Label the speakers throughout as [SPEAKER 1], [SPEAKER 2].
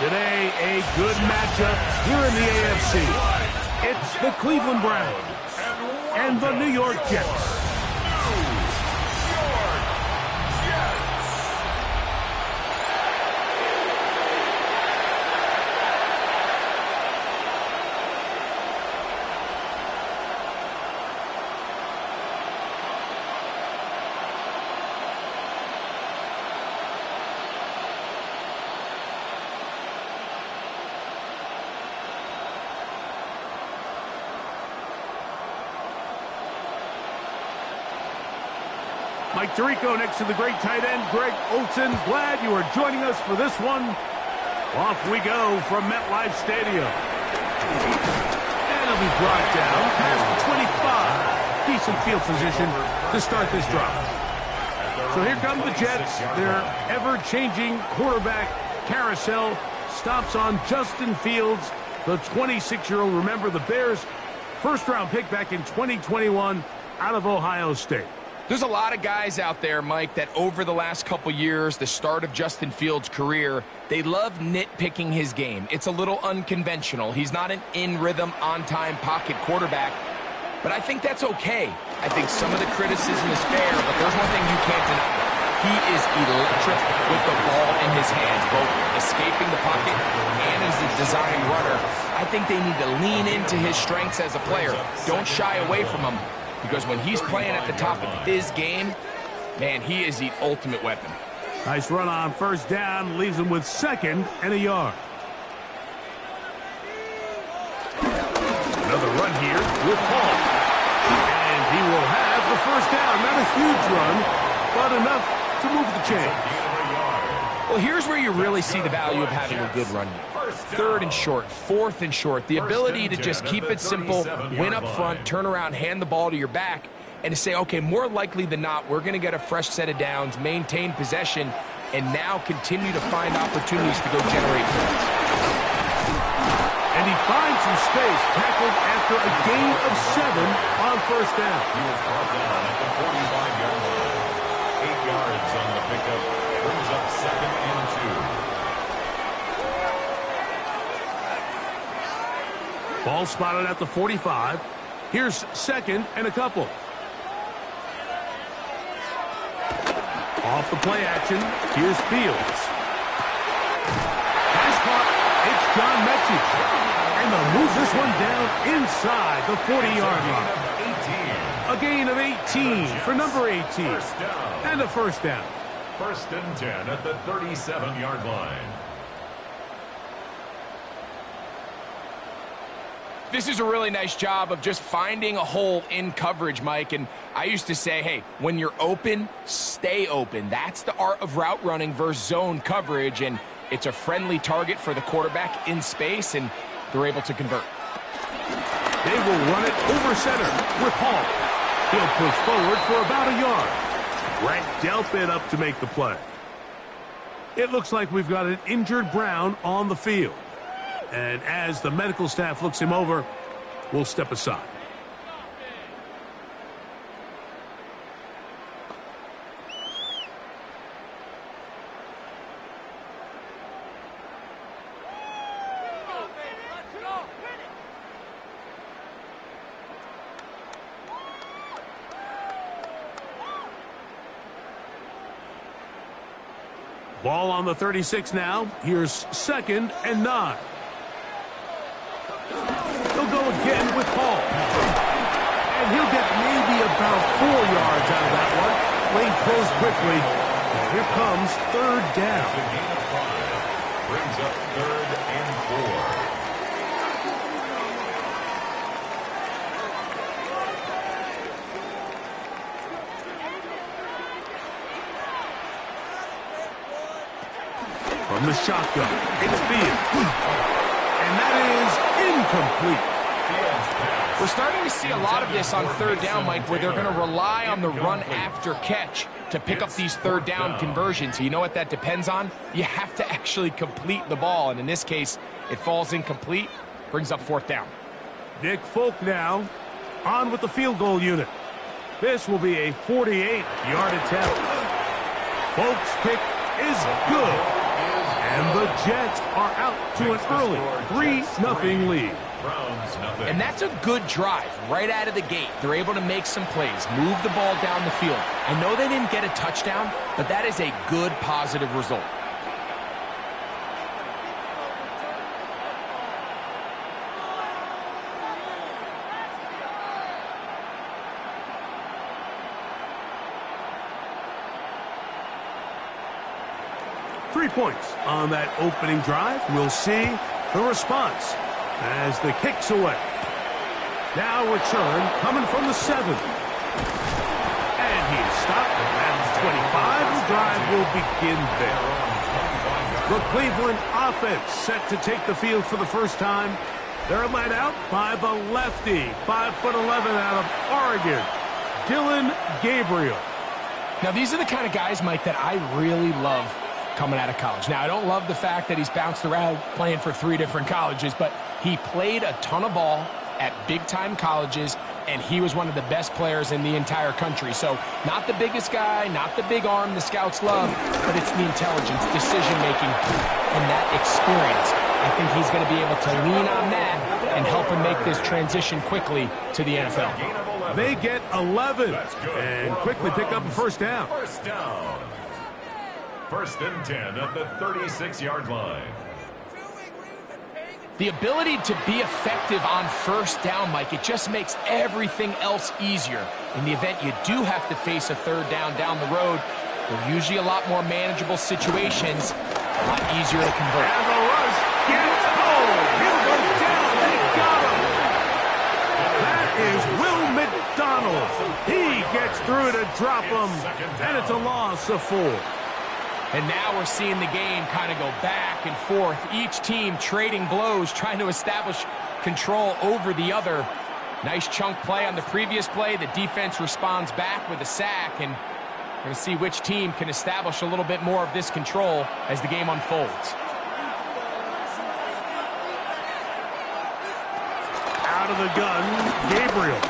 [SPEAKER 1] Today, a good matchup here in the AFC. It's the Cleveland Browns and the New York Jets. Mike Tirico next to the great tight end, Greg Olsen. Glad you are joining us for this one. Off we go from MetLife Stadium. And it'll be brought down past the 25. Decent field position to start this drive. So here come the Jets. Their ever-changing quarterback carousel stops on Justin Fields, the 26-year-old. Remember, the Bears' first-round pick back in 2021 out of Ohio State.
[SPEAKER 2] There's a lot of guys out there, Mike, that over the last couple years, the start of Justin Fields' career, they love nitpicking his game. It's a little unconventional. He's not an in-rhythm, on-time pocket quarterback, but I think that's okay. I think some of the criticism is fair, but there's one thing you can't deny. He is electric with the ball in his hands, both escaping the pocket and as a design runner. I think they need to lean into his strengths as a player. Don't shy away from him. Because when he's playing at the top of his game, man, he is the ultimate weapon.
[SPEAKER 1] Nice run on first down, leaves him with 2nd and a yard. Another run here with Hall. And he will have the first down. Not a huge run, but enough to move the chains.
[SPEAKER 2] Well, here's where you really see the value of having a good run game. 3rd and short, 4th and short. The ability to just keep it simple, win up front, turn around, hand the ball to your back, and to say, okay, more likely than not, we're going to get a fresh set of downs, maintain possession, and now continue to find opportunities to go generate points.
[SPEAKER 1] And he finds some space, tackled after a gain of 7 on first down.
[SPEAKER 3] He was brought down at the 45-yard line. 8 yards on the pickup. Brings up 2nd and 2.
[SPEAKER 1] Ball spotted at the 45. Here's 2nd and a couple. Off the play action, here's Fields. Pass caught, it's John Mechie. And they'll move this one down inside the 40-yard line. A gain of 18 for number 18. And a first down.
[SPEAKER 3] 1st and 10 at the 37-yard line.
[SPEAKER 2] This is a really nice job of just finding a hole in coverage, Mike. And I used to say, hey, when you're open, stay open. That's the art of route running versus zone coverage. And it's a friendly target for the quarterback in space, and they're able to convert.
[SPEAKER 1] They will run it over center with Hall. He'll push forward for about a yard. Grant Delpit up to make the play. It looks like we've got an injured Brown on the field. And as the medical staff looks him over, we'll step aside. Ball on the 36 now. Here's 2nd and 9. He'll go again with Hall. And he'll get maybe about 4 yards out of that one. Lane closed quickly. And here comes 3rd down.
[SPEAKER 3] The gain of 5 brings up 3rd and 4.
[SPEAKER 1] From the shotgun, it's Fields. And that is incomplete.
[SPEAKER 2] We're starting to see a lot of this on 3rd down, Mike, where they're going to rely on the run after catch to pick up these 3rd down conversions. You know what that depends on? You have to actually complete the ball. And in this case, it falls incomplete, brings up 4th down.
[SPEAKER 1] Nick Folk now on with the field goal unit. This will be a 48-yard attempt. Folk's kick is good. And the Jets are out to an early 3-0 lead.
[SPEAKER 3] Browns nothing.
[SPEAKER 2] And that's a good drive right out of the gate. They're able to make some plays, move the ball down the field. I know they didn't get a touchdown, but that is a good, positive result.
[SPEAKER 1] Three points on that opening drive. We'll see the response as the kick's away. Now return coming from the 7. And he's stopped at 25. The drive will begin there. The Cleveland offense set to take the field for the first time. They're led out by the lefty, 5'11" out of Oregon, Dillon Gabriel.
[SPEAKER 2] Now, these are the kind of guys, Mike, that I really love coming out of college. Now, I don't love the fact that he's bounced around playing for 3 different colleges, but he played a ton of ball at big-time colleges, and he was one of the best players in the entire country. So, not the biggest guy, not the big arm the scouts love, but it's the intelligence, decision-making, and that experience. I think he's going to be able to lean on that and help him make this transition quickly to the NFL.
[SPEAKER 1] They get 11 and quickly pick up a first down.
[SPEAKER 3] First down. 1st and 10 at the 36-yard line.
[SPEAKER 2] The ability to be effective on first down, Mike, it just makes everything else easier. In the event you do have to face a 3rd down the road, they're usually a lot more manageable situations, a lot easier to convert.
[SPEAKER 1] And the rush gets home. He'll go down. They got him. That is Will McDonald. He gets through to drop him, and it's a loss of 4.
[SPEAKER 2] And now we're seeing the game kind of go back and forth. Each team trading blows, trying to establish control over the other. Nice chunk play on the previous play. The defense responds back with a sack, and we're going to see which team can establish a little bit more of this control as the game unfolds.
[SPEAKER 1] Out of the gun, Gabriel.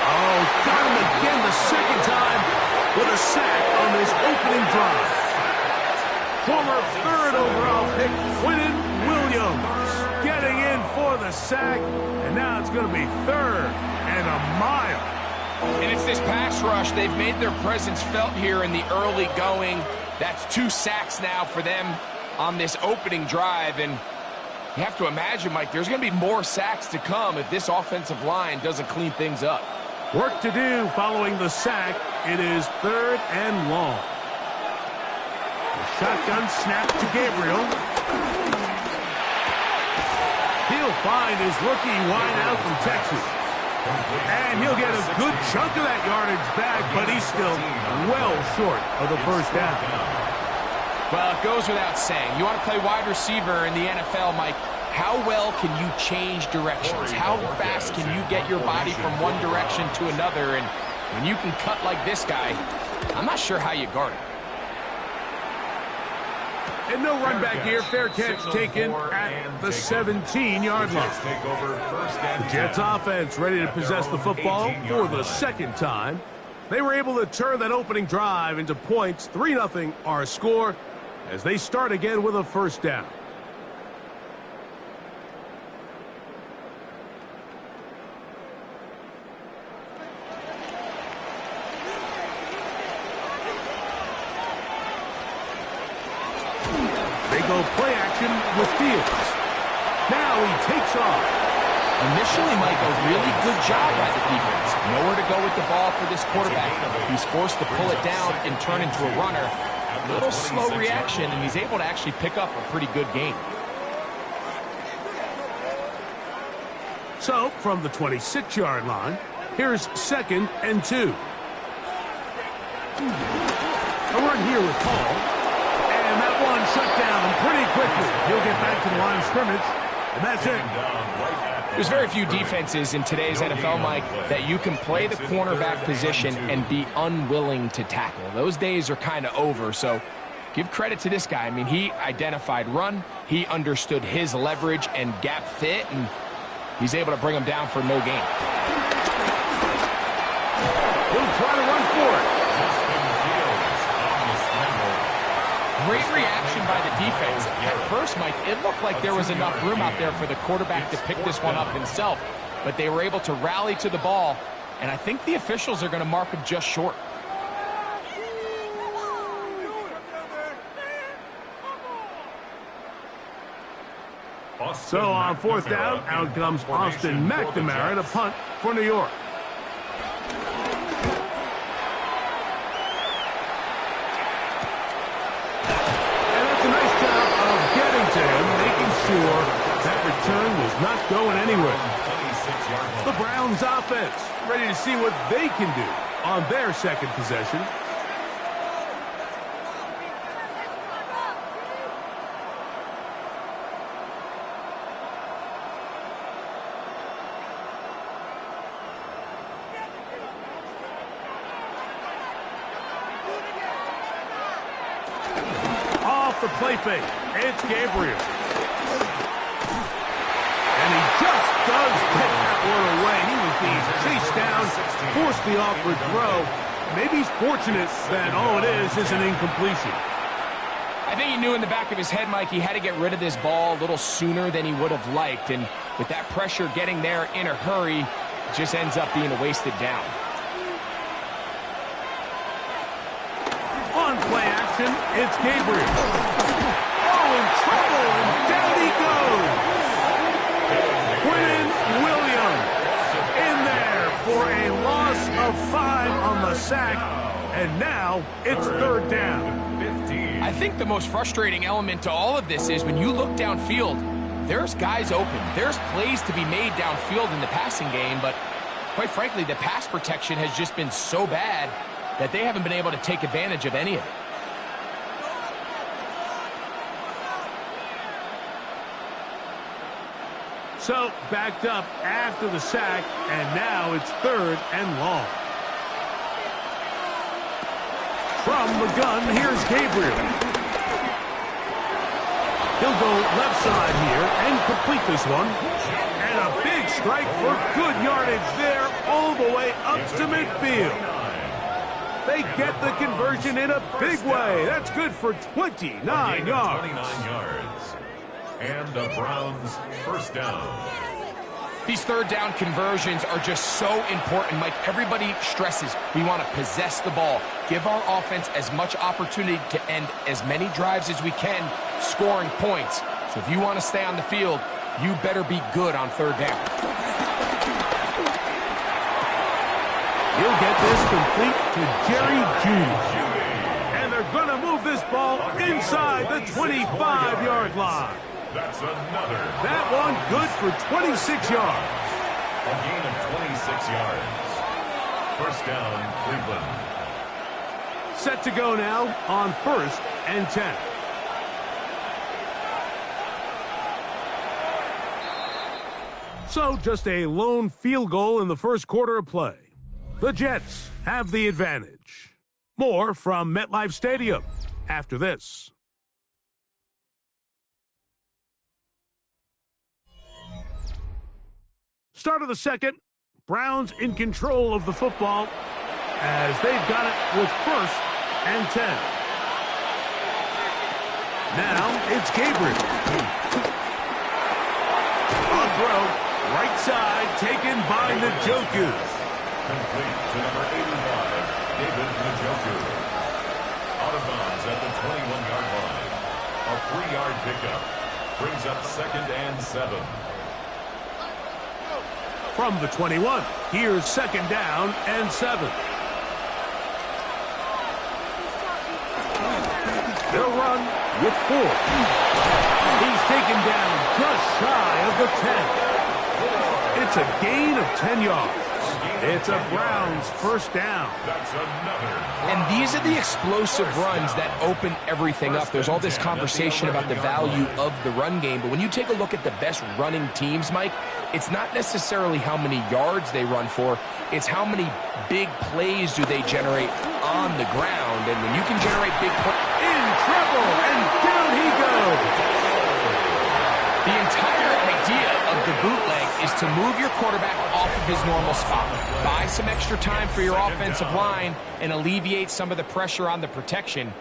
[SPEAKER 1] Oh, got him again the second time with a sack on this opening drive. Former 3rd overall pick, Quinnen Williams, getting in for the sack, and now it's going to be 3rd and a mile.
[SPEAKER 2] And it's this pass rush. They've made their presence felt here in the early going. That's 2 sacks now for them on this opening drive, and you have to imagine, Mike, there's going to be more sacks to come if this offensive line doesn't clean things up.
[SPEAKER 1] Work to do following the sack. It is 3rd and long. The shotgun snap to Gabriel. He'll find his rookie wide out from Texas. And he'll get a good chunk of that yardage back, but he's still well short of the first down.
[SPEAKER 2] Well, it goes without saying. You want to play wide receiver in the NFL, Mike, how well can you change directions? How fast can you get your body from one direction to another? And when you can cut like this guy, I'm not sure how you guard it.
[SPEAKER 1] And no run back here. Fair catch taken at the 17-yard line. The Jets offense ready to possess the football for the second time. They were able to turn that opening drive into points. 3-0 our score as they start again with a first down. They go play action with Fields. Now he takes off.
[SPEAKER 2] Initially, Mike, a really good job by the defense. Nowhere to go with the ball for this quarterback. He's forced to pull it down and turn into a runner. A little slow reaction, and he's able to actually pick up a pretty good gain.
[SPEAKER 1] So, from the 26-yard line, here's 2nd and 2. A run here with Paul. And that one shut down pretty quickly. He'll get back to the line of scrimmage, and that's it.
[SPEAKER 2] There's very few defenses in today's NFL, Mike, that you can play the cornerback position and be unwilling to tackle. Those days are kind of over, so give credit to this guy. I mean, he identified run, he understood his leverage and gap fit, and he's able to bring him down for no gain.
[SPEAKER 1] He'll try to run for it.
[SPEAKER 2] great reaction by the defense. At first, Mike, it looked like there was enough room out there for the quarterback to pick this one up himself, but they were able to rally to the ball, and I think the officials are going to mark him just short.
[SPEAKER 1] So on fourth down, out comes Austin McNamara to punt for New York. And that's a nice job of getting to him, making sure that return was not going anywhere. The Browns offense ready to see what they can do on their second possession. The play fake. It's Gabriel. And he just does get that one away. He was being chased down, forced the awkward throw. Maybe he's fortunate that all it is an incompletion.
[SPEAKER 2] I think he knew in the back of his head, Mike, he had to get rid of this ball a little sooner than he would have liked. And with that pressure getting there in a hurry, it just ends up being a wasted down.
[SPEAKER 1] On play action, it's Gabriel. Oh, in trouble, and down he goes. Quinnen Williams in there for a loss of 5 on the sack, and now it's third down.
[SPEAKER 2] I think the most frustrating element to all of this is when you look downfield, there's guys open. There's plays to be made downfield in the passing game, but quite frankly, the pass protection has just been so bad that they haven't been able to take advantage of any of it.
[SPEAKER 1] So, backed up after the sack, and now it's third and long. From the gun, here's Gabriel. He'll go left side here and complete this one. And a big strike for good yardage there all the way up to midfield. They get the conversion in a big way. That's good for 29 yards.
[SPEAKER 3] 29 yards. And the Browns first down.
[SPEAKER 2] These third down conversions are just so important, Mike. Everybody stresses we want to possess the ball, give our offense as much opportunity to end as many drives as we can, scoring points. So if you want to stay on the field, you better be good on third down.
[SPEAKER 1] He'll get this complete to Jerry Jeudy. And they're going to move this ball inside the 25-yard line.
[SPEAKER 3] That's another.
[SPEAKER 1] That one good for 26 yards.
[SPEAKER 3] A gain of 26 yards. First down, Cleveland.
[SPEAKER 1] Set to go now on 1st and 10. So just a lone field goal in the first quarter of play. The Jets have the advantage. More from MetLife Stadium after this. Start of the second. Browns in control of the football as they've got it with 1st and 10. Now it's Gabriel. On throw, right side, taken by Njoku.
[SPEAKER 3] Complete to number 85, David Njoku. Out of bounds at the 21-yard line. A 3-yard pickup brings up 2nd and 7.
[SPEAKER 1] From the 21, here's 2nd down and 7. They'll run with 4. He's taken down just shy of the 10. It's a gain of 10 yards. It's a Browns first down.
[SPEAKER 3] That's another.
[SPEAKER 2] And these are the explosive runs that open everything up. There's all this conversation about the value of the run game, but when you take a look at the best running teams, Mike, it's not necessarily how many yards they run for, it's how many big plays do they generate on the ground. And when you can generate big plays...
[SPEAKER 1] In trouble, and down he goes.
[SPEAKER 2] The entire idea of the bootleg is to move your quarterback off of his normal spot. Buy some extra time for your offensive line and alleviate some of the pressure on the protection.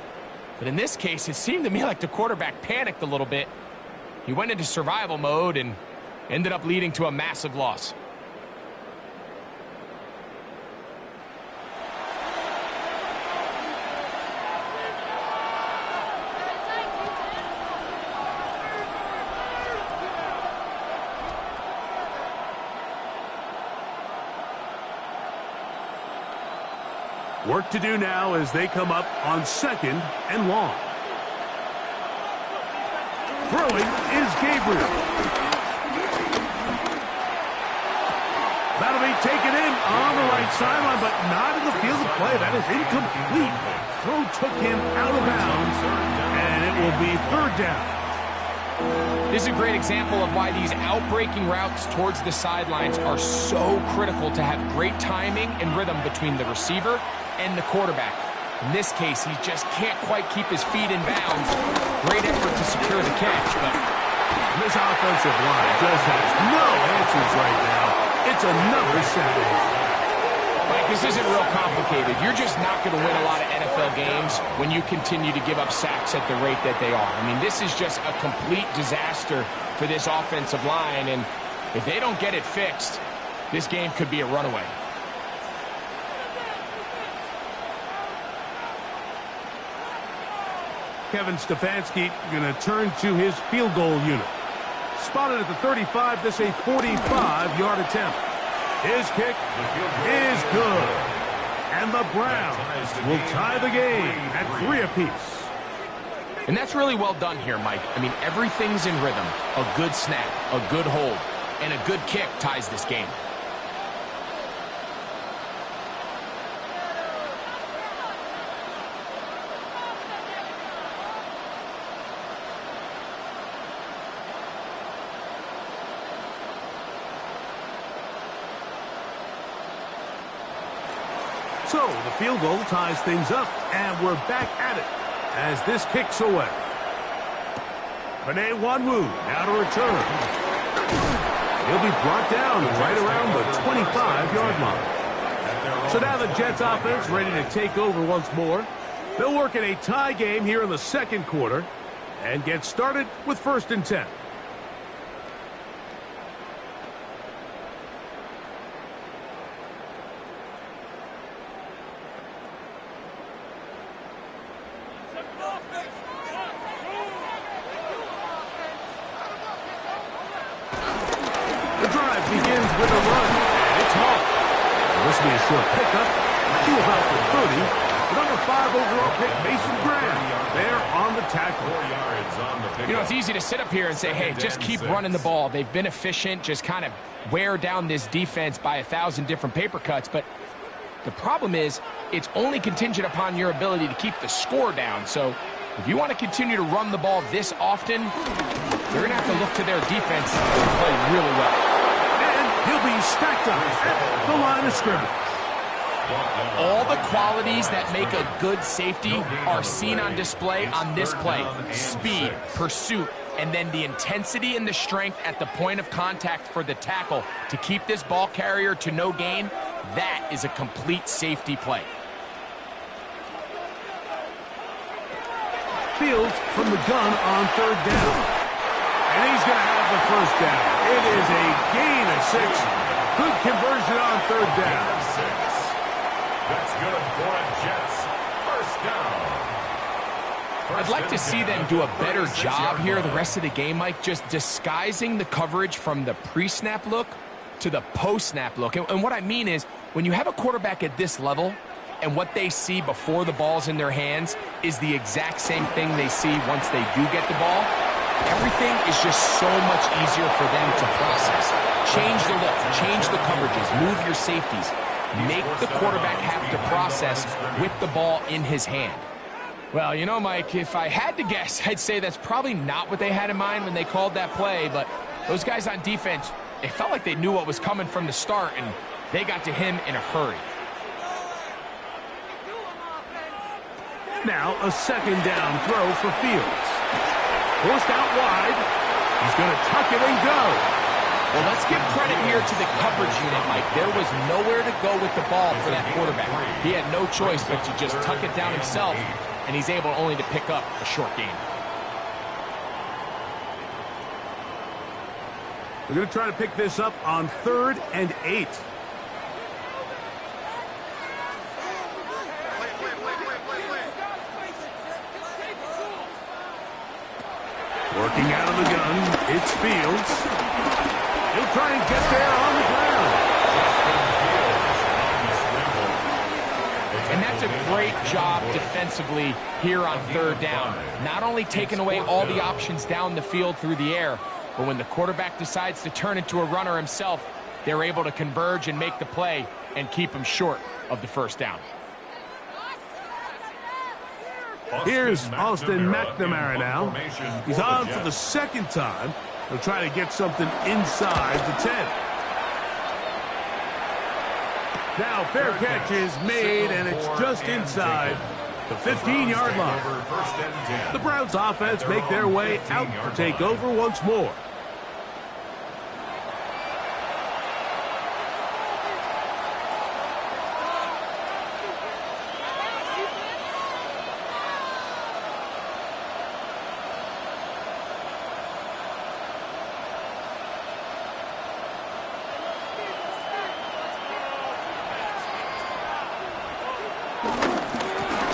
[SPEAKER 2] But in this case, it seemed to me like the quarterback panicked a little bit. He went into survival mode and ended up leading to a massive loss.
[SPEAKER 1] Work to do now as they come up on 2nd and long. Throwing is Gabriel. That'll be taken in on the right sideline, but not in the field of play. That is incomplete. Throw took him out of bounds, and it will be 3rd down.
[SPEAKER 2] This is a great example of why these outbreaking routes towards the sidelines are so critical to have great timing and rhythm between the receiver and the quarterback. In this case, he just can't quite keep his feet in bounds. Great effort to secure the catch, but
[SPEAKER 1] this offensive line just has no answers right now. It's another sack.
[SPEAKER 2] Mike, this isn't real complicated. You're just not going to win a lot of NFL games when you continue to give up sacks at the rate that they are. I mean, this is just a complete disaster for this offensive line, and if they don't get it fixed, this game could be a runaway.
[SPEAKER 1] Kevin Stefanski going to turn to his field goal unit. Spotted at the 35, this a 45-yard attempt. His kick is good. And the Browns will tie the game at 3 apiece.
[SPEAKER 2] And that's really well done here, Mike. I mean, everything's in rhythm. A good snap, a good hold, and a good kick ties this game.
[SPEAKER 1] So the field goal ties things up, and we're back at it as this kicks away. Penei Nwanwu now to return. He'll be brought down right around the 25-yard line. So now the Jets offense ready to take over once more. They'll work in a tie game here in the 2nd quarter and get started with 1st and 10. Begins with a run, and it's Hall. This will be a short pickup to about the 30. The number 5 overall pick, Mason Graham, there on the tackle.
[SPEAKER 2] You know, it's easy to sit up here and say, hey, just keep running the ball. They've been efficient, just kind of wear down this defense by 1,000 different paper cuts. But the problem is it's only contingent upon your ability to keep the score down. So if you want to continue to run the ball this often, you're going to have to look to their defense to play really well.
[SPEAKER 1] He'll be stacked up at the line of scrimmage.
[SPEAKER 2] All the qualities that make a good safety are seen on display on this play. Speed, pursuit, and then the intensity and the strength at the point of contact for the tackle to keep this ball carrier to no gain. That is a complete safety play.
[SPEAKER 1] Fields from the gun on 3rd down. And he's going to have the 1st down. It is a gain of 6. Good conversion on 3rd down.
[SPEAKER 3] 6. That's good for a Jets 1st down.
[SPEAKER 2] I'd like to see them do a better job here the rest of the game, Mike, just disguising the coverage from the pre-snap look to the post-snap look. And what I mean is, when you have a quarterback at this level, and what they see before the ball's in their hands is the exact same thing they see once they do get the ball, everything is just so much easier for them to process. Change the look, change the coverages, move your safeties. Make the quarterback have to process with the ball in his hand. Well, you know, Mike, if I had to guess, I'd say that's probably not what they had in mind when they called that play, but those guys on defense, it felt like they knew what was coming from the start, and they got to him in a hurry.
[SPEAKER 1] Now a 2nd down throw for Fields. Forced out wide. He's going to tuck it and go.
[SPEAKER 2] Well, let's give credit here to the coverage unit, Mike. There was nowhere to go with the ball for that quarterback. He had no choice but to just tuck it down himself and he's able only to pick up a short gain.
[SPEAKER 1] We're going to try to pick this up on 3rd and 8. Working out of the gun, it's Fields. He'll try and get there on the ground.
[SPEAKER 2] And that's a great job defensively here on 3rd down. Not only taking away all the options down the field through the air, but when the quarterback decides to turn into a runner himself, they're able to converge and make the play and keep him short of the 1st down.
[SPEAKER 1] Here's Austin McNamara now. He's on for the 2nd time. He'll try to get something inside the 10. Now fair catch is made, and it's just inside the 15-yard line. The Browns offense make their way out to take over once more.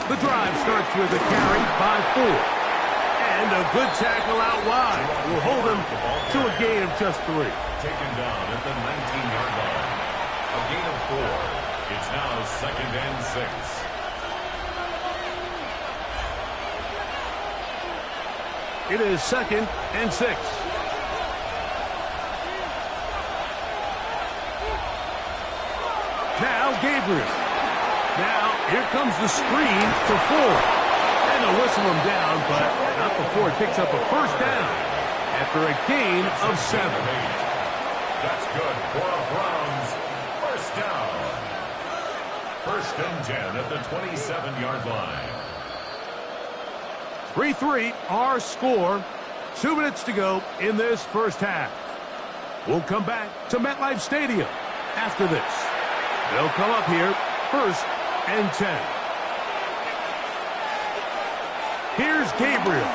[SPEAKER 1] The drive starts with a carry by 4. And a good tackle out wide will hold him to a gain of just 3.
[SPEAKER 3] Taken down at the 19-yard line. A gain of 4. It's now 2nd and 6.
[SPEAKER 1] It is 2nd and 6. Now Gabriel. Now, here comes the screen to Ford. And they'll whistle him down, but not before it picks up a 1st down after a gain of 7.
[SPEAKER 3] That's good for the Browns. 1st down. 1st and 10 at the 27-yard line.
[SPEAKER 1] 3-3, our score. 2 minutes to go in this 1st half. We'll come back to MetLife Stadium after this. They'll come up here 1st and 10. Here's Gabriel.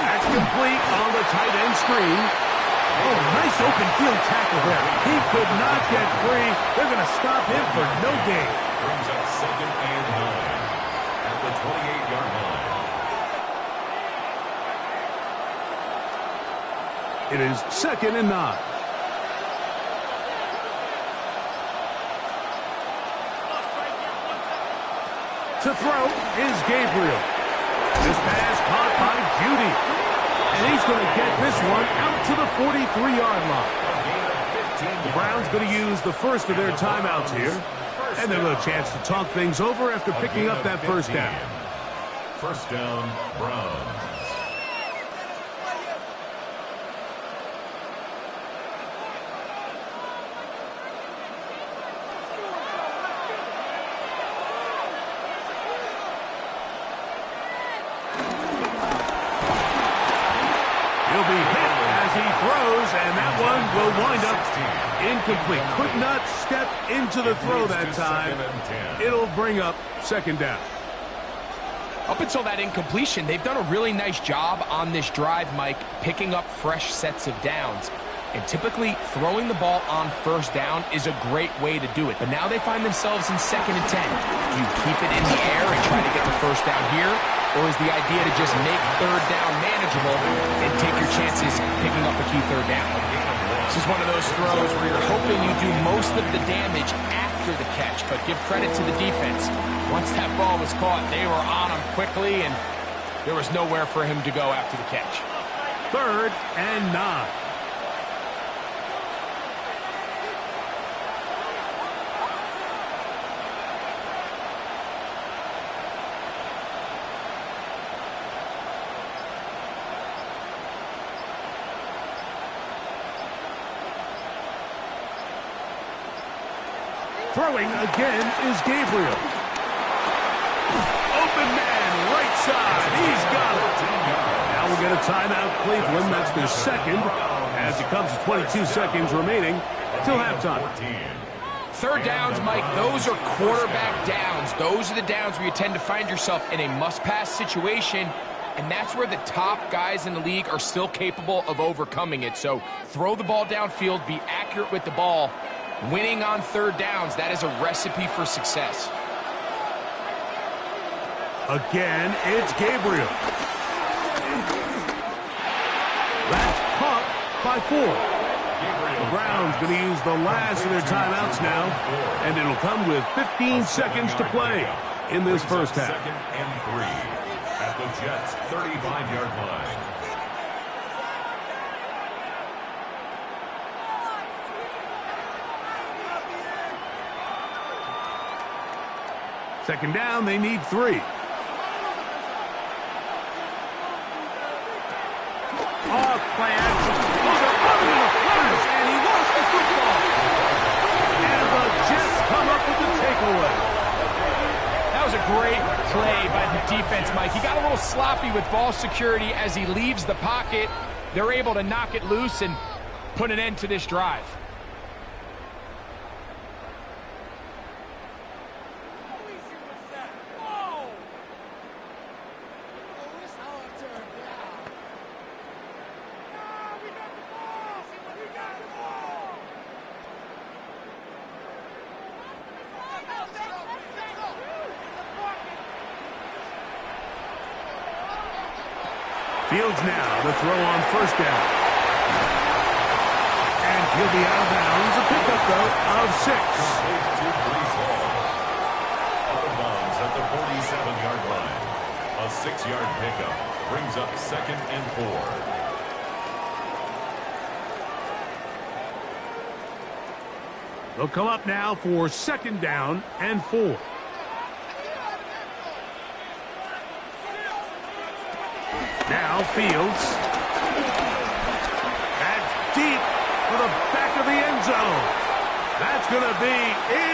[SPEAKER 1] That's complete on the tight end screen. Oh, nice open field tackle there. He could not get free. They're going to stop him for no gain.
[SPEAKER 3] Brings up 2nd and 9 at the 28-yard line.
[SPEAKER 1] It is 2nd and 9. To throw is Gabriel. This pass caught by Judy. And he's going to get this one out to the 43-yard line. The Browns going to use the first of their timeouts here. And they'll have a chance to talk things over after picking up that 1st down.
[SPEAKER 3] 1st down, Browns.
[SPEAKER 1] Incomplete. Could not step into the throw that time. It'll bring up 2nd down.
[SPEAKER 2] Up until that incompletion, they've done a really nice job on this drive, Mike, picking up fresh sets of downs. And typically, throwing the ball on 1st down is a great way to do it. But now they find themselves in 2nd and 10. Do you keep it in the air and try to get the 1st down here? Or is the idea to just make 3rd down manageable and take your chances picking up a key 3rd down? This is one of those throws where you're hoping you do most of the damage after the catch, but give credit to the defense. Once that ball was caught, they were on him quickly, and there was nowhere for him to go after the catch.
[SPEAKER 1] 3rd and 9. Throwing again is Gabriel. Open man, right side. He's got it. Now we'll get a timeout, Cleveland. That's their 2nd, as it comes to 22 seconds remaining till halftime.
[SPEAKER 2] Third downs, Mike, those are quarterback downs. Those are the downs where you tend to find yourself in a must-pass situation, and that's where the top guys in the league are still capable of overcoming it. So throw the ball downfield, be accurate with the ball. Winning on third downs, that is a recipe for success.
[SPEAKER 1] Again, it's Gabriel. That's caught by 4. The Browns going to use the last of their timeouts now, and it'll come with 15 seconds to play in this first half.
[SPEAKER 3] Second and 3 at the Jets' 35-yard line.
[SPEAKER 1] Second down, they need 3. Off plan. And he lost the football. And the Jets come up with the takeaway.
[SPEAKER 2] That was a great play by the defense, Mike. He got a little sloppy with ball security as he leaves the pocket. They're able to knock it loose and put an end to this drive.
[SPEAKER 1] Fields now to throw on first down. And he'll be out of bounds. A pickup, though, of 6.
[SPEAKER 3] Out of bounds at the 47-yard line. A 6-yard pickup brings up second and 4.
[SPEAKER 1] They'll come up now for second down and 4. Now Fields. That's deep for the back of the end zone. That's going to be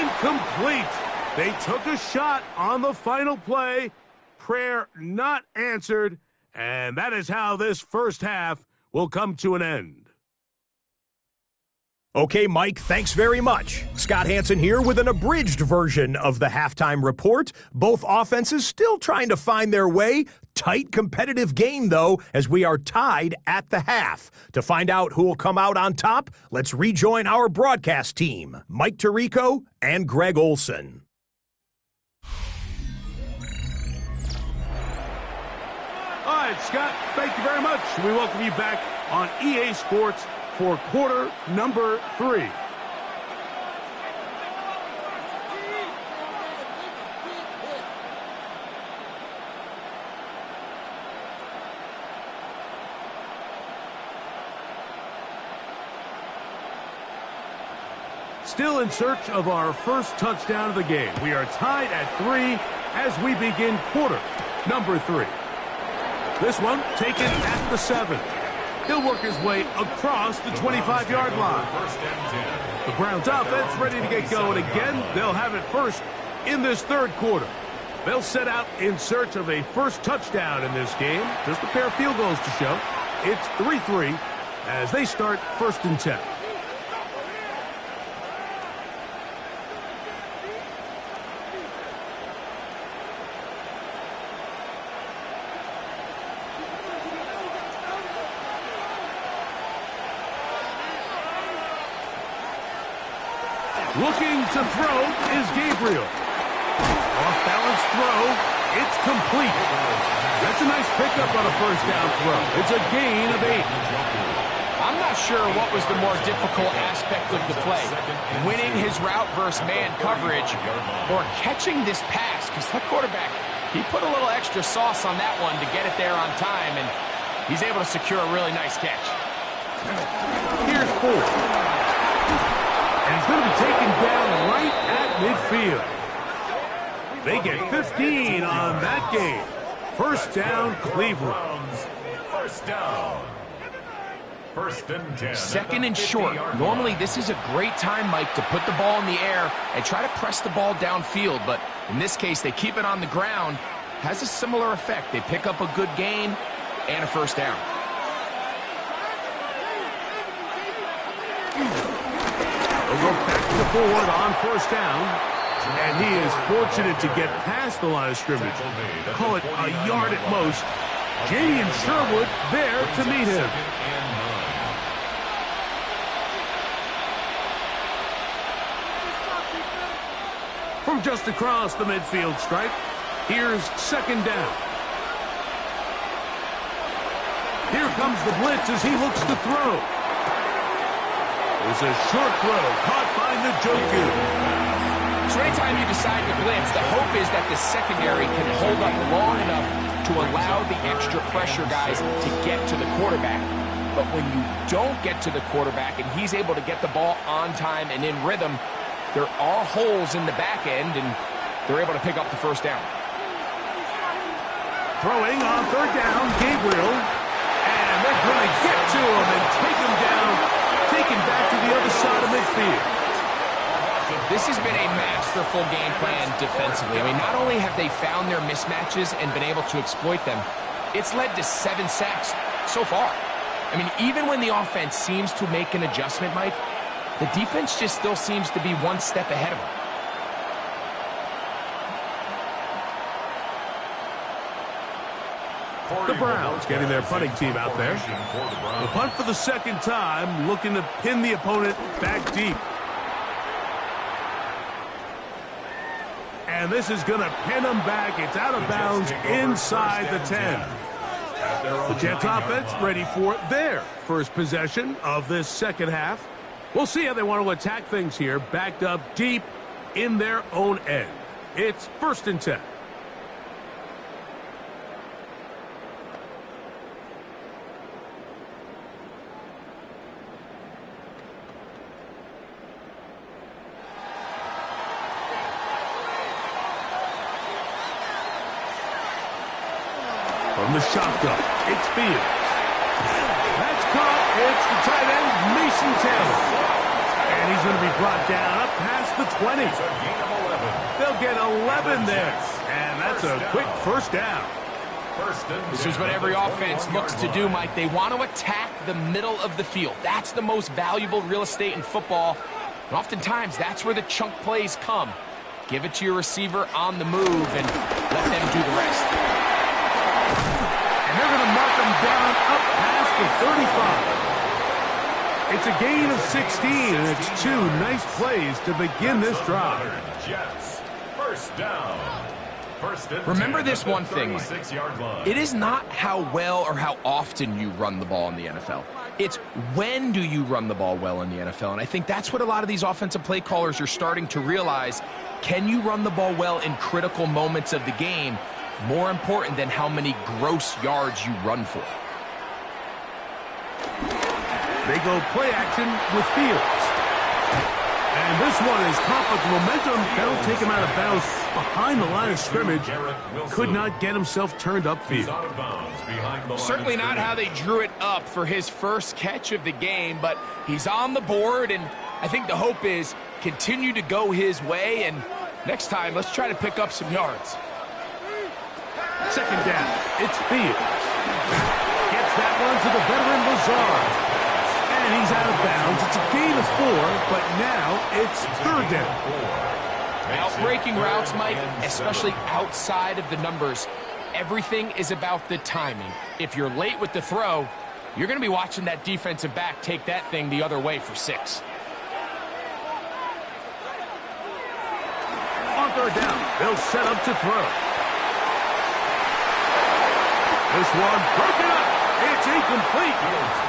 [SPEAKER 1] incomplete. They took a shot on the final play. Prayer not answered. And that is how this first half will come to an end.
[SPEAKER 4] Okay, Mike, thanks very much. Scott Hansen here with an abridged version of the halftime report. Both offenses still trying to find their way. Tight competitive game, though, as we are tied at the half. To find out who will come out on top, let's rejoin our broadcast team, Mike Tirico and Greg Olson.
[SPEAKER 1] All right, Scott, thank you very much. We welcome you back on EA Sports for quarter number 3. Still in search of our first touchdown of the game. We are tied at 3 as we begin quarter number 3. This one taken at the 7. He'll work his way across the 25-yard line. The Browns offense ready to get going again. They'll have it first in this third quarter. They'll set out in search of a first touchdown in this game. Just a pair of field goals to show. It's 3-3 as they start first and 10. Looking to throw is Gabriel. Off-balance throw. It's complete. That's a nice pickup on a first down throw. It's a gain of 8.
[SPEAKER 2] I'm not sure what was the more difficult aspect of the play. Winning his route versus man coverage or catching this pass, because that quarterback, he put a little extra sauce on that one to get it there on time, and he's able to secure a really nice catch.
[SPEAKER 1] Here's 4. And he's going to be taken down right at midfield. They get 15 on that game. First down, Cleveland.
[SPEAKER 3] First down. First and 10.
[SPEAKER 2] Second and short. Normally, this is a great time, Mike, to put the ball in the air and try to press the ball downfield. But in this case, they keep it on the ground. Has a similar effect. They pick up a good gain and a first down.
[SPEAKER 1] They'll go back to Ford on first down. And he is fortunate to get past the line of scrimmage. Call it a yard at most. Jadian Sherwood there to meet him. From just across the midfield stripe, here's second down. Here comes the blitz as he looks to throw. There's a short throw caught by Njoku.
[SPEAKER 2] So anytime you decide to blitz, the hope is that the secondary can hold up long enough to allow the extra pressure guys to get to the quarterback. But when you don't get to the quarterback and he's able to get the ball on time and in rhythm, there are holes in the back end, and they're able to pick up the first down.
[SPEAKER 1] Throwing on third down, Gabriel. And they're going to get to him and take him down, take him back to the other side of midfield.
[SPEAKER 2] This has been a masterful game plan defensively. I mean, not only have they found their mismatches and been able to exploit them, it's led to 7 sacks so far. I mean, even when the offense seems to make an adjustment, Mike, the defense just still seems to be one step ahead of them.
[SPEAKER 1] The Browns getting their punting team out there. The punt for the second time, looking to pin the opponent back deep. And this is going to pin them back. It's out of bounds inside the 10. The Jets offense ready for their first possession of this second half. We'll see how they want to attack things here, backed up deep in their own end. It's 1st and 10. From the shotgun, it's Fields. That's caught. It's the tight end, Mason Taylor. And he's going to be brought down up past the 20. They'll get 11 there. And that's a quick first down.
[SPEAKER 2] This is what every offense looks to do, Mike. They want to attack the middle of the field. That's the most valuable real estate in football. And oftentimes, that's where the chunk plays come. Give it to your receiver on the move and let them do the rest.
[SPEAKER 1] And they're going to mark them down up past the 35. It's a gain of 16, and it's 2 nice plays to begin this drive.
[SPEAKER 3] Jets, first down.
[SPEAKER 2] Remember this one thing, Mike. It is not how well or how often you run the ball in the NFL. It's when do you run the ball well in the NFL. And I think that's what a lot of these offensive play callers are starting to realize. Can you run the ball well in critical moments of the game? More important than how many gross yards you run for.
[SPEAKER 1] They go play action with Fields. And this one is caught with momentum. That'll take him out of bounds behind the line of scrimmage. Could not get himself turned upfield.
[SPEAKER 2] Certainly not how they drew it up for his first catch of the game, but he's on the board, and I think the hope is continue to go his way, and next time, let's try to pick up some yards.
[SPEAKER 1] Second down, it's Fields. Gets that one to the veteran Lazard. And he's out of bounds. It's a gain of 4, but now it's 3rd down.
[SPEAKER 2] Outbreaking routes, Mike, especially outside of the numbers, everything is about the timing. If you're late with the throw, you're going to be watching that defensive back take that thing the other way for 6.
[SPEAKER 1] On 3rd down, they'll set up to throw. This one broken up. It's incomplete.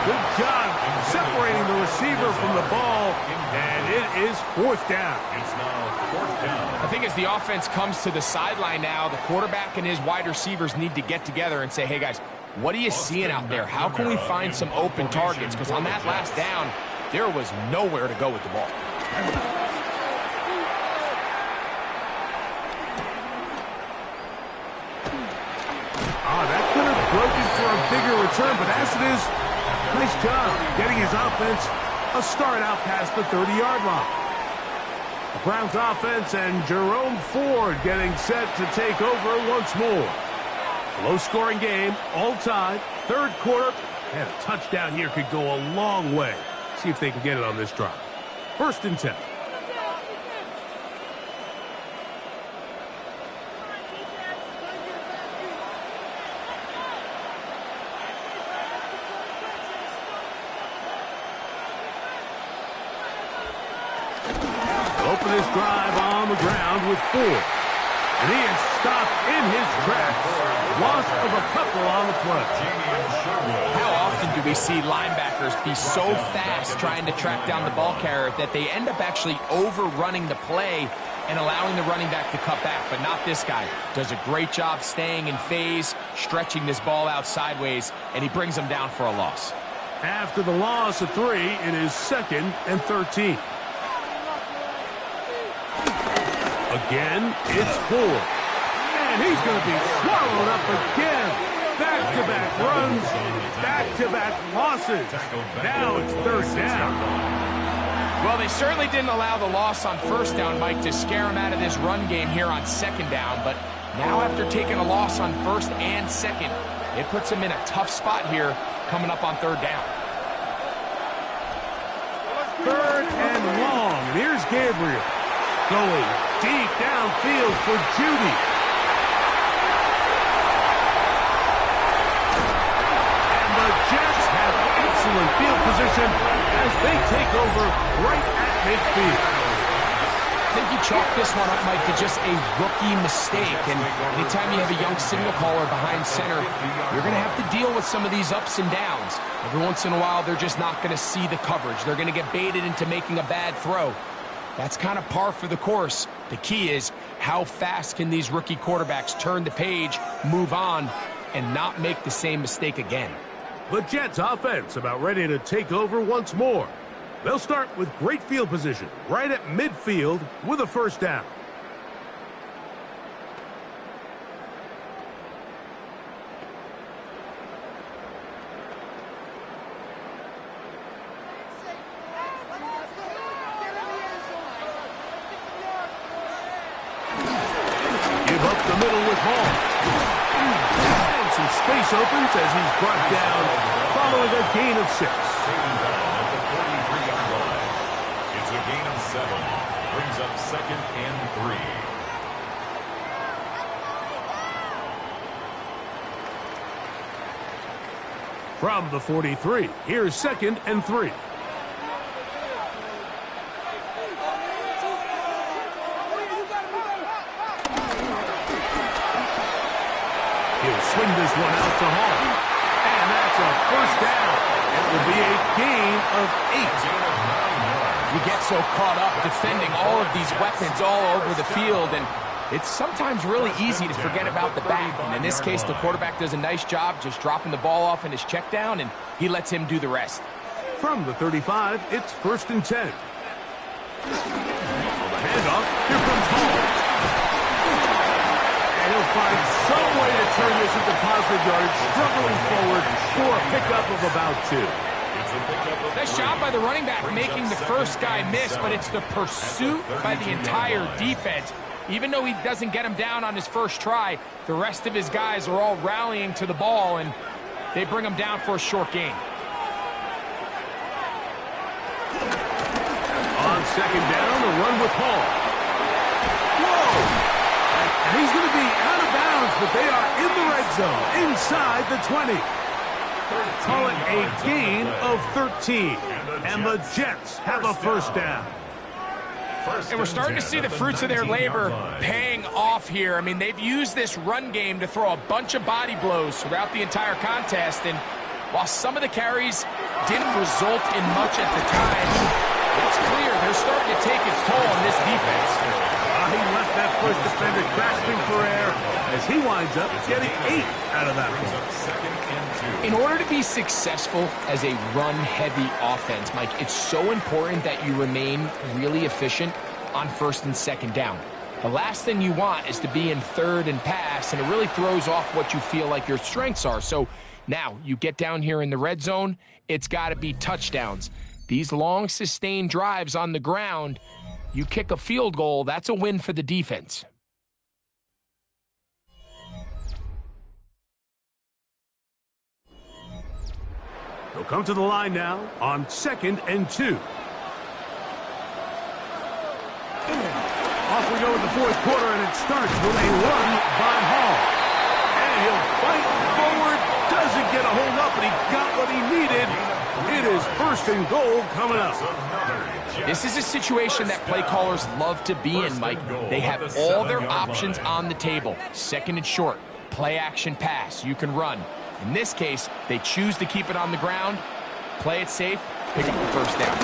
[SPEAKER 1] Good job separating the receiver from the ball, and it is 4th down.
[SPEAKER 3] It's now 4th down.
[SPEAKER 2] I think as the offense comes to the sideline now, the quarterback and his wide receivers need to get together and say, hey, guys, what are you seeing out there? How can we find some open targets? Because on that last down, there was nowhere to go with the ball.
[SPEAKER 1] Broken for a bigger return, but as it is, nice job getting his offense a start out past the 30-yard line. The Browns offense and Jerome Ford getting set to take over once more. Low-scoring game, all tied, 3rd quarter, and a touchdown here could go a long way. See if they can get it on this drive. First and 10. Open his drive on the ground with 4. And he is stopped in his tracks. Loss of a couple on the play.
[SPEAKER 2] How often do we see linebackers be so fast trying to track down the ball carrier that they end up actually overrunning the play and allowing the running back to cut back? But not this guy. Does a great job staying in phase, stretching this ball out sideways, and he brings him down for a loss.
[SPEAKER 1] After the loss of 3, it is 2nd and 13. Again, it's 4. And he's going to be swallowed up again. Back-to-back runs, back-to-back losses. Now it's 3rd down.
[SPEAKER 2] Well, they certainly didn't allow the loss on 1st down, Mike, to scare him out of this run game here on 2nd down. But now after taking a loss on 1st and 2nd, it puts him in a tough spot here coming up on 3rd down.
[SPEAKER 1] 3rd and long. Here's Gabriel. Going deep downfield for Judy. And the Jets have excellent field position as they take over right at midfield.
[SPEAKER 2] I think you chalk this one up, Mike, to just a rookie mistake. And anytime you have a young signal caller behind center, you're going to have to deal with some of these ups and downs. Every once in a while, they're just not going to see the coverage. They're going to get baited into making a bad throw. That's kind of par for the course. The key is how fast can these rookie quarterbacks turn the page, move on, and not make the same mistake again.
[SPEAKER 1] The Jets offense about ready to take over once more. They'll start with great field position right at midfield with a 1st down. Space opens as he's brought down following a gain of 6.
[SPEAKER 3] Taken down at the 43-yard line. It's a gain of 7. Brings up 2nd and 3.
[SPEAKER 1] From the 43, here's 2nd and 3. He'll swing this one out to Hall. And that's a 1st down. It will be a gain of 8.
[SPEAKER 2] You get so caught up defending all of these weapons all over the field, and it's sometimes really easy to forget about the back. And in this case, the quarterback does a nice job just dropping the ball off in his check down, and he lets him do the rest.
[SPEAKER 1] From the 35, it's 1st and 10. On the handoff, here comes Hall. And he'll find some way to turn this into positive yardage, struggling forward for a pickup of about 2.
[SPEAKER 2] Nice job by the running back making the first guy miss, but it's the pursuit by the entire defense. Even though he doesn't get him down on his first try, the rest of his guys are all rallying to the ball, and they bring him down for a short gain.
[SPEAKER 1] On 2nd down, a run with Hall. Whoa! And he's going to be out of bounds, but they are in the red zone, inside the 20. Call it a gain of 13. And the Jets have a 1st down.
[SPEAKER 2] And we're starting to see the fruits of their labor paying off here. I mean, they've used this run game to throw a bunch of body blows throughout the entire contest. And while some of the carries didn't result in much at the time, it's clear they're starting to take its toll on this defense.
[SPEAKER 1] He left that first defender grasping for air as he winds up getting 8 out of that one.
[SPEAKER 2] In order to be successful as a run-heavy offense, Mike, it's so important that you remain really efficient on 1st and 2nd down. The last thing you want is to be in 3rd and pass, and it really throws off what you feel like your strengths are. So now you get down here in the red zone, it's got to be touchdowns. These long, sustained drives on the ground, you kick a field goal, that's a win for the defense.
[SPEAKER 1] He'll come to the line now on 2nd and 2. go in the fourth quarter, and it starts with a run by Hall. And he'll fight forward, doesn't get a hold up, and he got what he needed. It is first and goal coming up.
[SPEAKER 2] This is a situation that play callers love to be in, Mike. They have all their options on the table. Second and short, play action pass, you can run. In this case, they choose to keep it on the ground, play it safe, pick up the first down.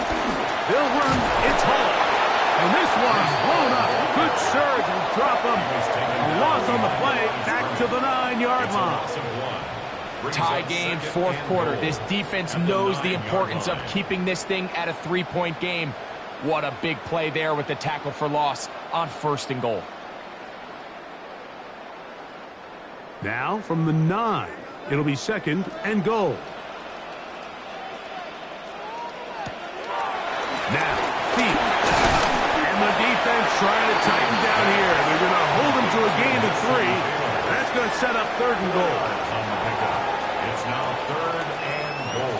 [SPEAKER 1] They'll run, it's Hall. And this one's blown up. Good surge and drop him. A loss on the play, back to the 9-yard line.
[SPEAKER 2] Tie game, fourth quarter. This defense knows the importance of keeping this thing at a 3-point game. What a big play there with the tackle for loss on first and goal.
[SPEAKER 1] Now from the 9, it'll be second and goal. Now, Field. And the defense trying to tighten down here. They're going to hold him to a gain of 3. That's going to set up third and goal.
[SPEAKER 3] It's now third and goal.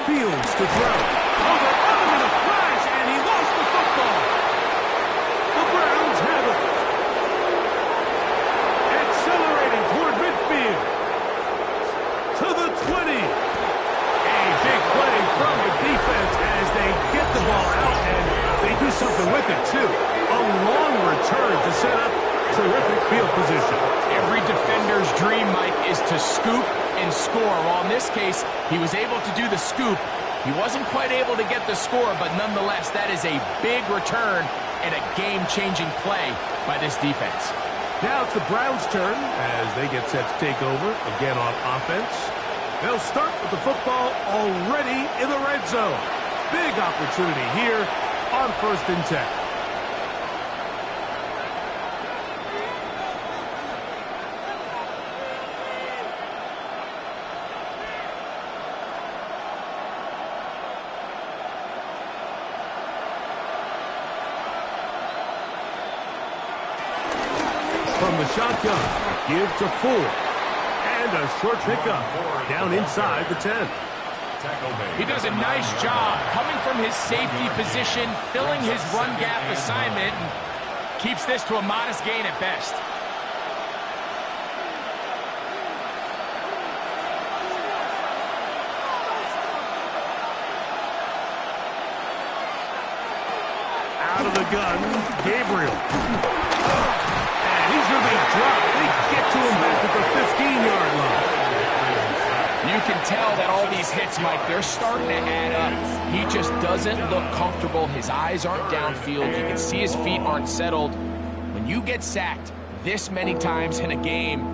[SPEAKER 1] Fields to throw. Oh, they're on him in a flash, and he lost the football. The Browns have it. Accelerating toward midfield. To the 20. A big play from the defense as they get the ball out, and they do something with it, too. A long return to set up terrific field position.
[SPEAKER 2] Every defender's dream, Mike, is to scoop and score. Well, in this case, he was able to do the scoop. He wasn't quite able to get the score, but nonetheless, that is a big return and a game-changing play by this defense.
[SPEAKER 1] Now it's the Browns' turn as they get set to take over again on offense. They'll start with the football already in the red zone. Big opportunity here on first and 10. From the shotgun, give to Ford. And a short pickup down inside the 10.
[SPEAKER 2] He does a nice job coming from his safety position, filling his run gap assignment, and keeps this to a modest gain at best.
[SPEAKER 1] Out of the gun, Gabriel. He's going to be dropped. They get to him back at the 15-yard line.
[SPEAKER 2] You can tell that all these hits, Mike, they're starting to add up. He just doesn't look comfortable. His eyes aren't downfield. You can see his feet aren't settled. When you get sacked this many times in a game,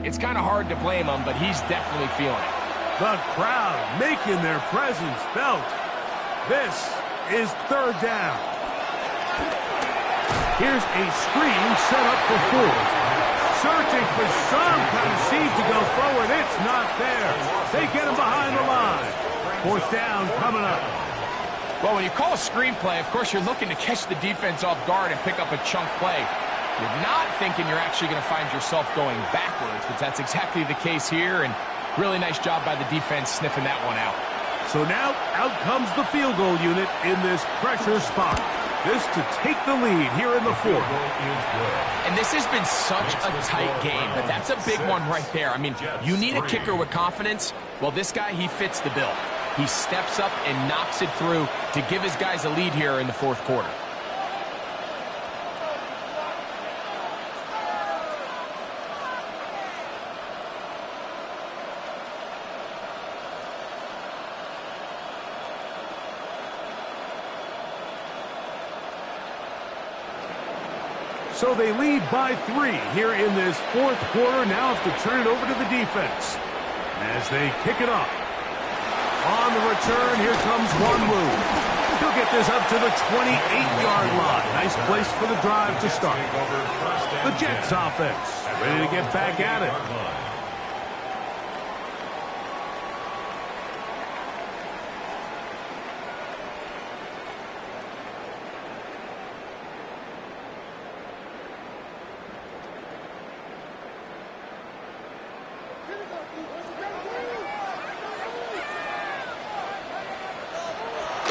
[SPEAKER 2] it's kind of hard to blame him, but he's definitely feeling it.
[SPEAKER 1] The crowd making their presence felt. This is third down. Here's a screen set up for Ford. Searching for some kind of seed to go forward. It's not there. They get him behind the line. Fourth down coming up.
[SPEAKER 2] Well, when you call a screenplay, of course, you're looking to catch the defense off guard and pick up a chunk play. You're not thinking you're actually going to find yourself going backwards, but that's exactly the case here, and really nice job by the defense sniffing that one out.
[SPEAKER 1] So now out comes the field goal unit in this pressure spot. This to take the lead here in the fourth.
[SPEAKER 2] And this has been such a tight game, but that's a big one right there. I mean, you need a kicker with confidence. Well, this guy, he fits the bill. He steps up and knocks it through to give his guys a lead here in the fourth quarter.
[SPEAKER 1] So they lead by 3 here in this fourth quarter. Now have to turn it over to the defense as they kick it off. On the return, here comes Wanwu. He'll get this up to the 28-yard line. Nice place for the drive to start. The Jets offense ready to get back at it.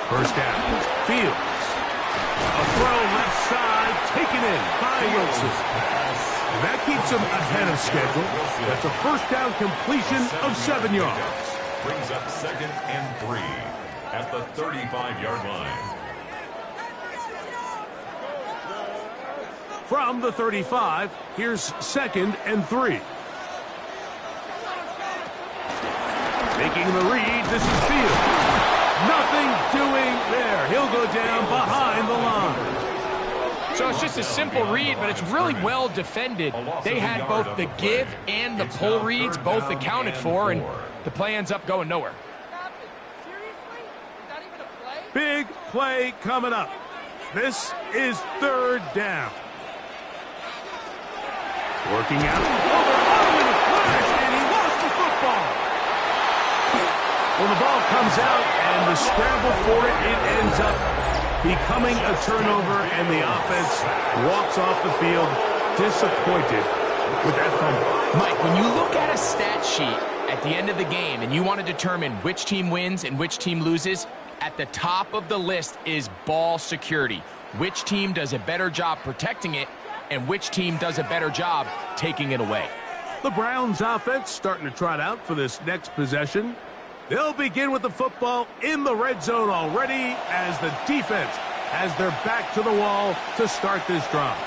[SPEAKER 1] First down. Fields. A throw left side, taken in by Wilson. And that keeps him ahead of schedule. That's a first down completion of 7 yards.
[SPEAKER 3] Brings up 2nd and 3 at the 35-yard line.
[SPEAKER 1] From the 35, here's 2nd and 3. Making the read, this is Fields. Nothing doing there. He'll go down behind the line.
[SPEAKER 2] So it's just a simple read, but it's really well defended. They had both the give and the pull reads both accounted for, and the play ends up going nowhere.
[SPEAKER 1] Big play coming up. This is 3rd down. Working out. Oh, in a flash, and he lost the football. Well, the ball comes out, and the scramble for it ends up becoming a turnover, and the offense walks off the field disappointed with that fumble.
[SPEAKER 2] Mike, when you look at a stat sheet at the end of the game and you want to determine which team wins and which team loses, at the top of the list is ball security. Which team does a better job protecting it, and which team does a better job taking it away.
[SPEAKER 1] The Browns offense starting to trot out for this next possession. They'll begin with the football in the red zone already as the defense has their back to the wall to start this drive.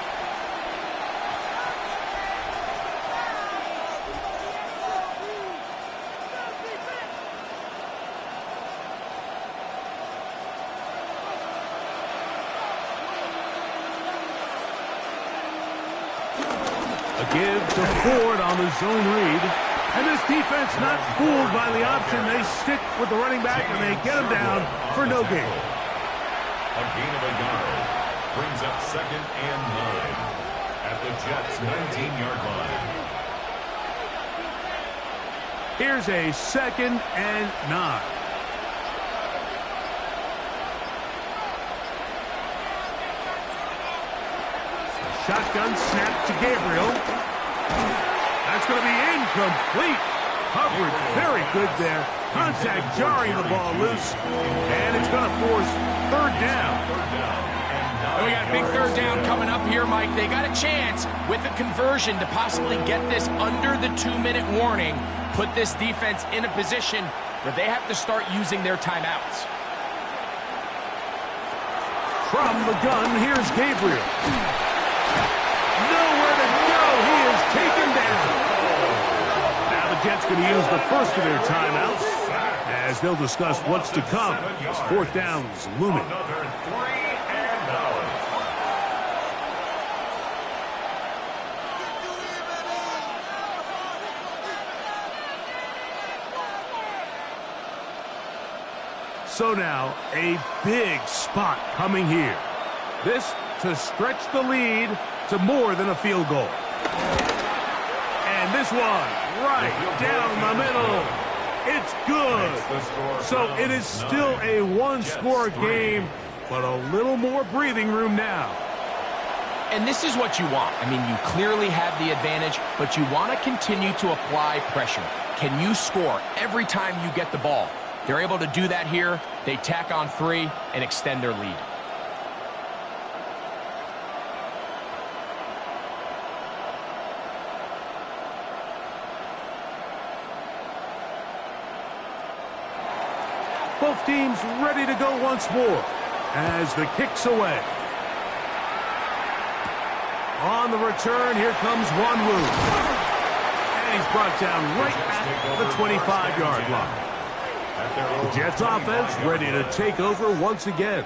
[SPEAKER 1] A give to Ford on the zone read. And this defense not fooled by the option. They stick with the running back and they get him down for no gain.
[SPEAKER 3] A gain of a yard brings up 2nd and 9 at the Jets' 19-yard line.
[SPEAKER 1] Here's a 2nd and 9. Shotgun snap to Gabriel. That's going to be incomplete. Coverage very good there. Contact jarring the ball loose. And it's going to force 3rd down.
[SPEAKER 2] And we got a big 3rd down coming up here, Mike. They got a chance with a conversion to possibly get this under the 2-minute warning, put this defense in a position where they have to start using their timeouts.
[SPEAKER 1] From the gun, here's Gabriel. Nowhere to go. He is taken down. Now the Jets going to use the first of their timeouts as they'll discuss what's to come. As 4th down's looming.
[SPEAKER 3] Another 3 and out.
[SPEAKER 1] So now, a big spot coming here. This to stretch the lead to more than a field goal. And this one, right down the middle. It's good. So it is still a one-score game, but a little more breathing room now.
[SPEAKER 2] And this is what you want. I mean, you clearly have the advantage, but you want to continue to apply pressure. Can you score every time you get the ball? They're able to do that here. They tack on 3 and extend their lead.
[SPEAKER 1] Both teams ready to go once more as the kick's away. On the return, here comes Wanwu. And he's brought down right at the 25-yard line. The Jets offense ready to take over once again.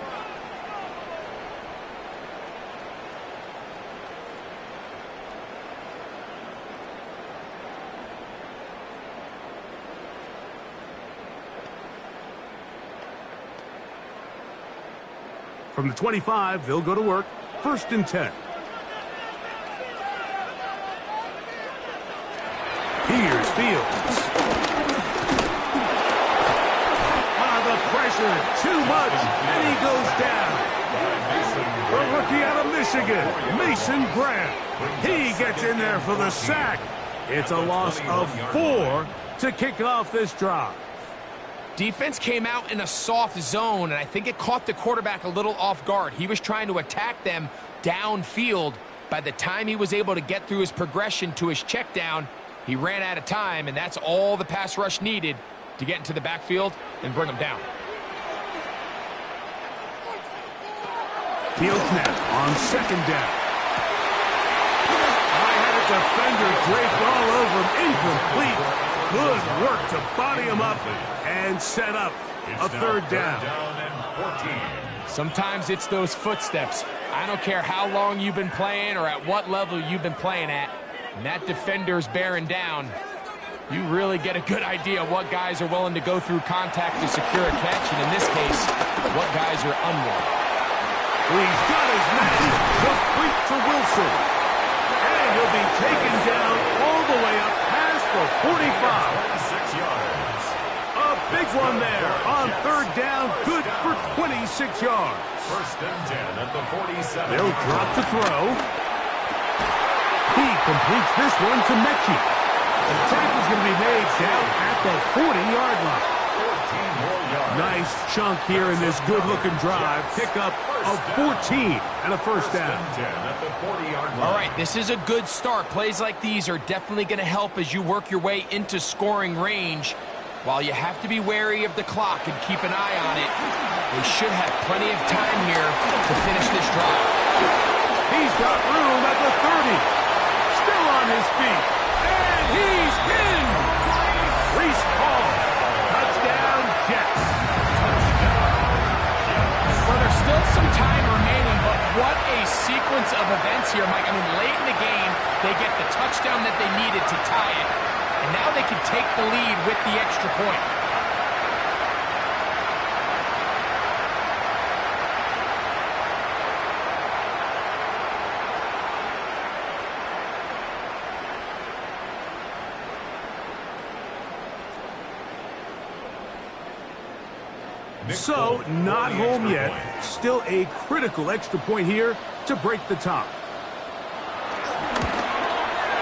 [SPEAKER 1] From the 25, they'll go to work. 1st and 10. Here's Fields. The pressure, too much, and he goes down. The rookie out of Michigan, Mason Graham. He gets in there for the sack. It's a loss of 4 to kick off this drive.
[SPEAKER 2] Defense came out in a soft zone, and I think it caught the quarterback a little off guard. He was trying to attack them downfield. By the time he was able to get through his progression to his check down, he ran out of time, and that's all the pass rush needed to get into the backfield and bring him down.
[SPEAKER 1] Field snap on second down. I had a defender draped all over him. Incomplete. Good work to body him up and set up a third down.
[SPEAKER 2] Sometimes it's those footsteps. I don't care how long you've been playing or at what level you've been playing at. When that defender's bearing down, you really get a good idea what guys are willing to go through contact to secure a catch, and in this case, what guys are unwilling.
[SPEAKER 1] He's got his man. Complete to Wilson. And he'll be taken down all the way up past the 45.
[SPEAKER 3] 6 yards.
[SPEAKER 1] A big one there on third down. Good for 26 yards.
[SPEAKER 3] First and 10 at the 47.
[SPEAKER 1] They'll drop to throw. He completes this one to Mechie. The tackle's going to be made down at the 40-yard line.
[SPEAKER 3] 14 more yards.
[SPEAKER 1] Nice chunk here in this good-looking drive. Pick up of 14 and a first down.
[SPEAKER 3] 10 at the 40-yard line.
[SPEAKER 2] All right, this is a good start. Plays like these are definitely going to help as you work your way into scoring range. While you have to be wary of the clock and keep an eye on it, they should have plenty of time here to finish this drive.
[SPEAKER 1] He's got room at the 30. Still on his feet. And he's in. Reese Hall. Touchdown, Jets.
[SPEAKER 2] Well, there's still some time remaining, but what a sequence of events here, Mike. I mean, late in the game, they get the touchdown that they needed to tie it, and now they can take the lead with the extra point.
[SPEAKER 1] So, not home yet. Still a critical extra point here to break the tie.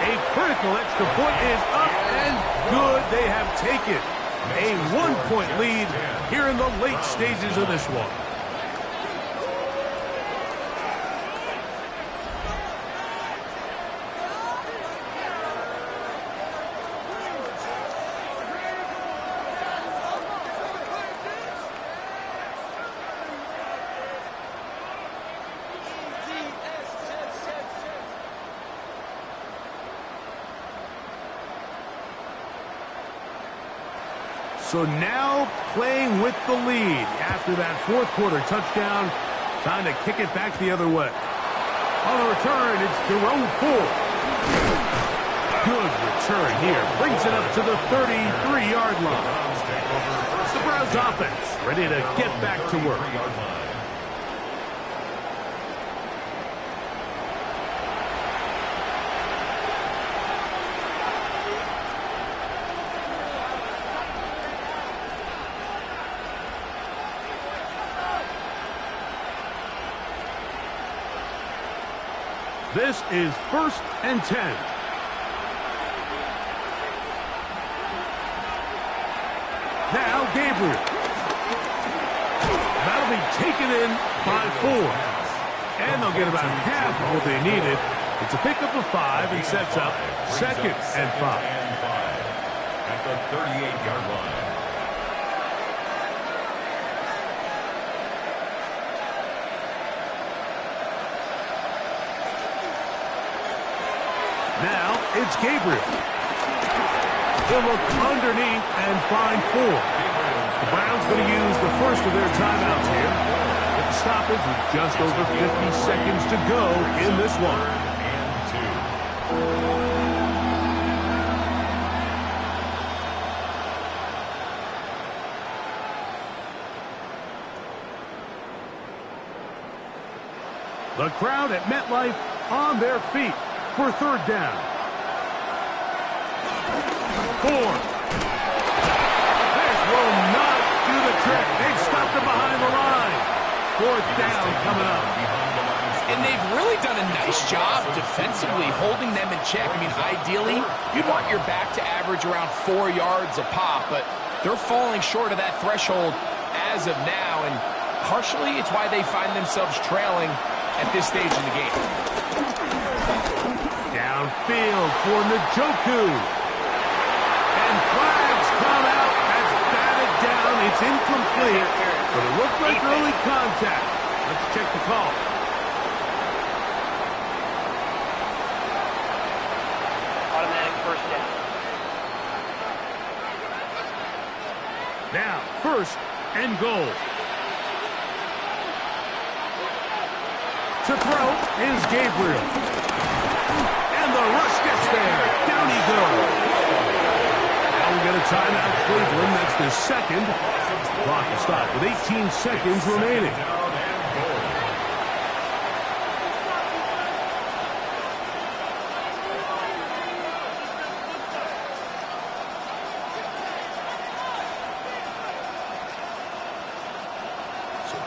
[SPEAKER 1] A critical extra point is up and good. They have taken a 1-point lead here in the late stages of this one. So now playing with the lead after that fourth quarter touchdown. Time to kick it back the other way. On the return, it's Jerome Ford. Good return here. Brings it up to the 33-yard line. The Browns offense ready to get back to work. This is 1st and 10. Now Gabriel. That'll be taken in by 4. And they'll get about half of what they needed. It's a pickup of 5 and sets up 2nd and 5.
[SPEAKER 3] At the 38-yard line.
[SPEAKER 1] Now it's Gabriel. He'll look underneath and find 4. The Browns going to use the first of their timeouts here. With the stoppage with just over 50 seconds to go in this one. The crowd at MetLife on their feet for third down. 4. This will not do the trick. They've stopped him behind the line. 4th down coming up.
[SPEAKER 2] And they've really done a nice job defensively holding them in check. I mean, ideally, you'd want your back to average around 4 yards a pop, but They're falling short of that threshold as of now, and partially it's why they find themselves trailing at this stage in the game.
[SPEAKER 1] Downfield for Njoku. And flags come out. That's batted down. It's incomplete, but it looked like early contact. Let's check the call.
[SPEAKER 5] Automatic first down.
[SPEAKER 1] Now, first and goal. To throw is Gabriel. And the rush gets there. Down he goes. Now we got a timeout, Cleveland. That's their second. Clock will stop with 18 seconds remaining.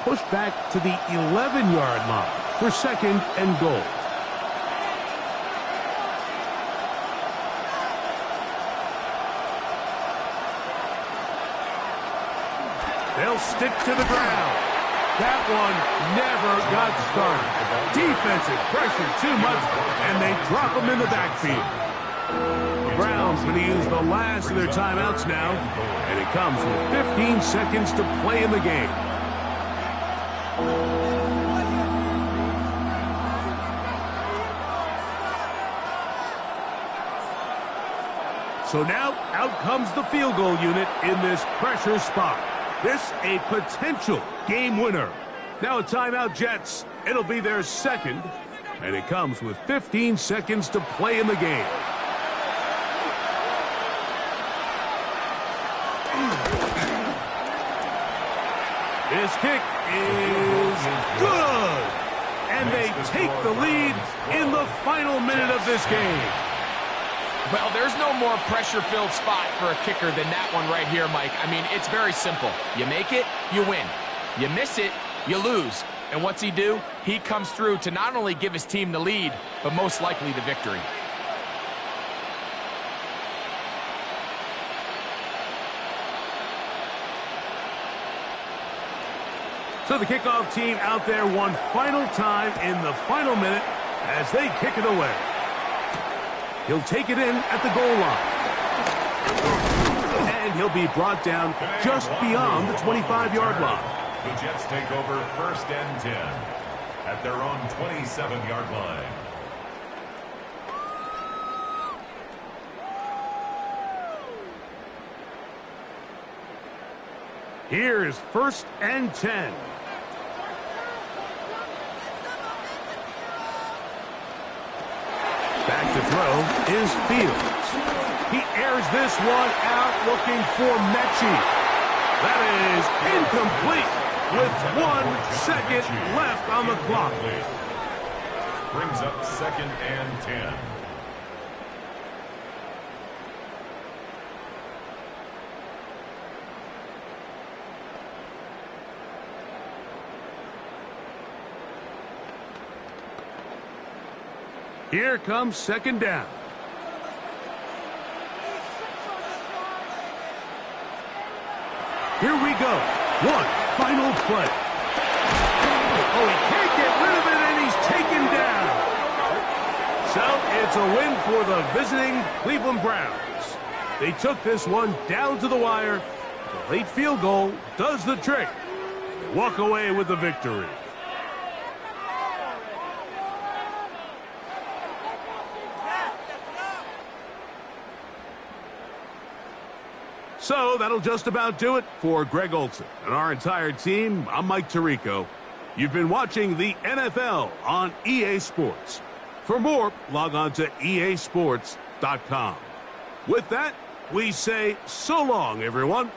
[SPEAKER 1] Push back to the 11-yard line for second and goal. They'll stick to the ground. That one never got started. Defensive pressure too much, and they drop them in the backfield. The Browns going to use the last of their timeouts now, and it comes with 15 seconds to play in the game. So now, out comes the field goal unit in this pressure spot. This a potential game winner. Now a timeout, Jets. It'll be their second, and it comes with 15 seconds to play in the game. This kick is good, and they take the lead in the final minute of this game.
[SPEAKER 2] Well, there's no more pressure-filled spot for a kicker than that one right here, Mike. I mean, it's very simple. You make it, you win. You miss it, you lose. And what's he do? He comes through to not only give his team the lead, but most likely the victory.
[SPEAKER 1] So the kickoff team out there one final time in the final minute as they kick it away. He'll take it in at the goal line. And he'll be brought down just beyond the 25-yard line.
[SPEAKER 3] The Jets take over first and 10 at their own 27-yard line.
[SPEAKER 1] Here is first and 10. Back to throw is Fields. He airs this one out looking for Mechie. That is incomplete with 1 second left on the clock.
[SPEAKER 3] Brings up second and 10.
[SPEAKER 1] Here comes second down. Here we go. One final play. Oh, he can't get rid of it, and he's taken down. So it's a win for the visiting Cleveland Browns. They took this one down to the wire. The late field goal does the trick. They walk away with the victory. So that'll just about do it for Greg Olsen and our entire team. I'm Mike Tirico. You've been watching the NFL on EA Sports. For more, log on to easports.com. With that, we say so long, everyone.